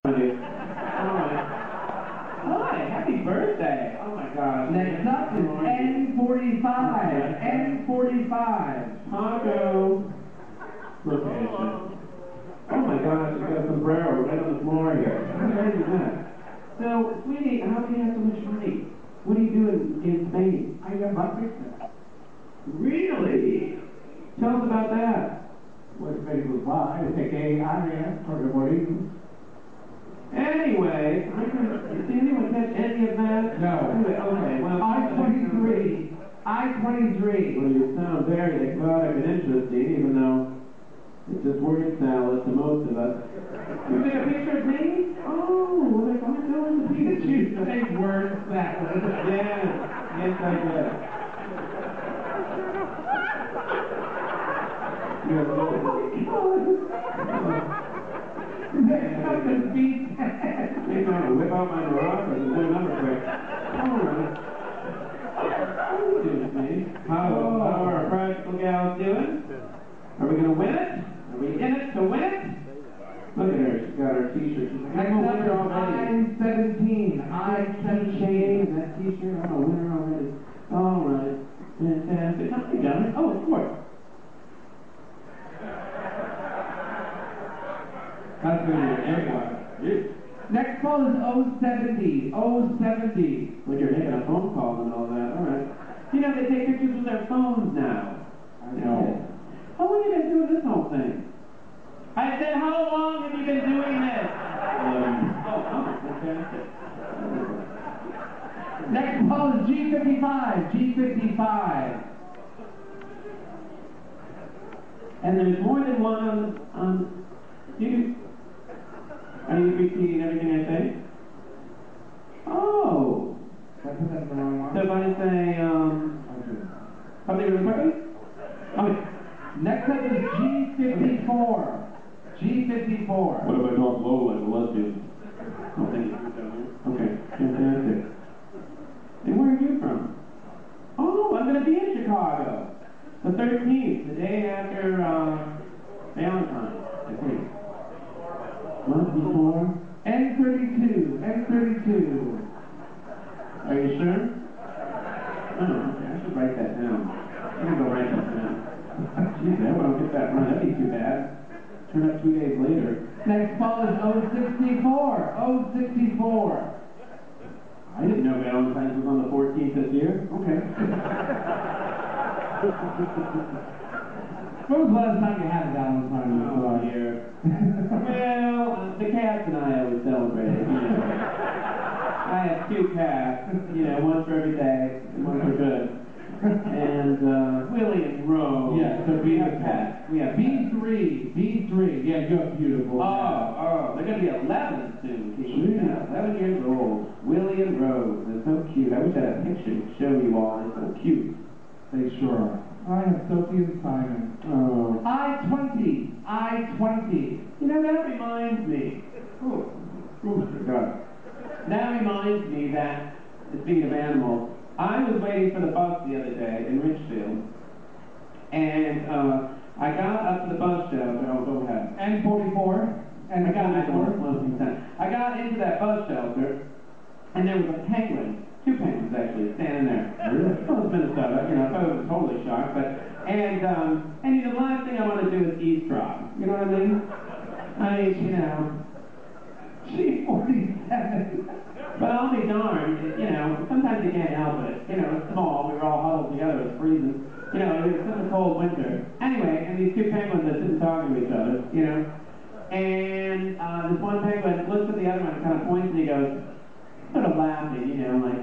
Alright. Hi, happy birthday. Oh my gosh. Next up is N45. N45. Taco location. Oh my gosh, you got a sombrero right on the floor here. How crazy is that? So, sweetie, how do you have so much money? What are you doing in Spain? I got my picture. Really? Tell us about that. Pues very good. Take a área por remorir. Anyway, did anyone catch any of that? No. Anyway, okay, well, I-23. I-23. Well, you sound very exotic and interesting, even though it's just word salad to most of us. You take a picture of me? Oh, well, they're going to go in the picture. You say word salad. Yes, yes, I did. You're so That's a beat. Maybe I'm going to whip out my maracas and do another quick. All right. How are you doing, me? How are our practical gals doing? Are we going to win it? Are we in it to win it? Look at her. She's got her t-shirt. She's like, I'm a winner already. I-17. I-17. That t-shirt, I'm a winner already. All right. Fantastic. How you done it? Oh, of course. That's going to be a good one. Next call is 070. 070. When you're making a phone call and all that, all right. You know, they take pictures with their phones now. I know. How long have you been doing this whole thing? I said, how long have you been doing this? Fantastic. Next call is G55. G55. And there's more than one on you. Are you repeating everything I say? Oh. Did I put that in the wrong one? So if I say, something really quickly? Okay. Next up is G54. G54. What if I talk low like a lesbian? Oh, thank you. Okay, fantastic. And where are you from? Oh, I'm going to be in Chicago. The 13th, the day after Valentine's, I think. Month before? N32. N32. Are you sure? Oh, okay, I should write that down. I'm going to go write that down. Jeez, I hope I don't get that wrong. That'd be too bad. Turn up 2 days later. Next call is 064. 064. I didn't know Valentine's was on the 14th this year. Okay. When was the last time you had a Valentine's? Oh, dear. Well, the cats and I always celebrate. You know. I have 2 cats, you know, one for every day and one for good. And Willie and Rose. Yeah, so we have pets. We have B3. B3. Yeah, you're beautiful. Oh, they're going to be 11 soon. Yeah, 11 years old. Willie and Rose. They're so cute. I wish I had a picture to show you all. They're so cute. They sure are. I have Sophie and Simon. Oh. I-20. I-20. You know, that reminds me. Oh, my God. That reminds me that, speaking of animals, I was waiting for the bus the other day in Richfield, and I got up to the bus shelter. Oh, go ahead. N44. And I got into that bus shelter, and there was a penguin. 2 penguins actually standing there. Really? Well, it's Minnesota, you know, I was totally shocked, but and you know, the last thing I want to do is eavesdrop. You know what I mean? You know, G47. but I'll be darned, you know, sometimes you can't help it. You know, it's small, we were all huddled together, it's freezing. You know, it was such a cold winter. Anyway, and these 2 penguins that didn't talk to each other, you know, and this one penguin looks at the other one and kind of points and he goes, sort of laughing, you know, like,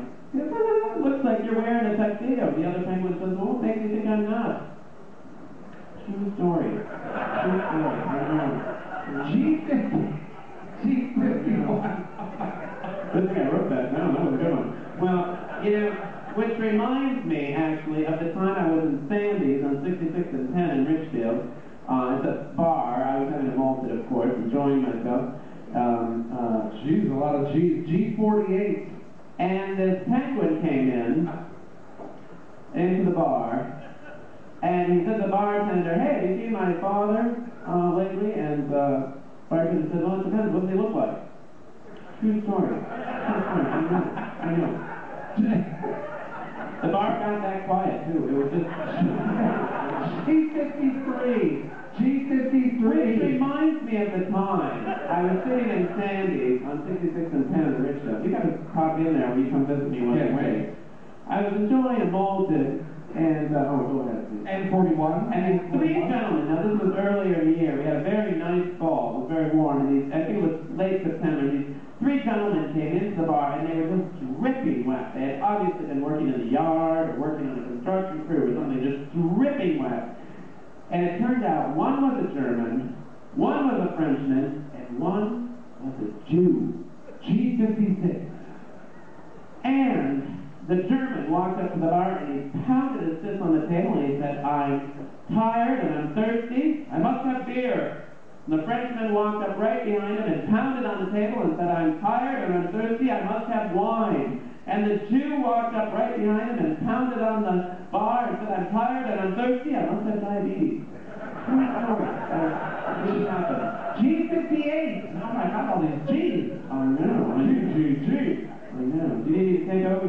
looks like you're wearing a tuxedo. The other penguin says, well, what makes you think I'm not? True story. True story. I know. G50. G51. Good thing I wrote that down. That was a good one. Well, you know, which reminds me, actually, of the time I was in Sandy's on 66 and 10 in Richfield. It's a bar. I was having a malted, of course, enjoying myself. Geez, a lot of G's. G48. And this penguin came into the bar, and he said to the bartender, hey, have you seen my father lately? And bartender said, well, it depends, what does he look like? True story. I know. The bar got that quiet, too. It was just... G53. G53. Which reminds me of the time I was sitting in Sandy's on 66 and 10 in Richfield. You gotta pop in there when you come visit me one day. I was enjoying a malted, and, go ahead, please. N41. And these three gentlemen, now this was earlier in the year, we had a very nice fall, it was very warm, and these, I think it was late September, these three gentlemen came into the bar, and they were just dripping wet. They had obviously been working in the yard, or working on a construction crew, or something, just dripping wet. And it turned out one was a German, one was a Frenchman, and one was a Jew. G56. And the German walked up to the bar and he pounded his fist on the table and he said, "I'm tired and I'm thirsty. I must have beer." And the Frenchman walked up right behind him and pounded on the table and said, "I'm tired and I'm thirsty. I must have wine." And the Jew walked up right behind him and pounded on the bar and said, "I'm tired and I'm thirsty. I must have diabetes." G58. Oh my God, all these G's. I know. G. I know. Do you need me to take over?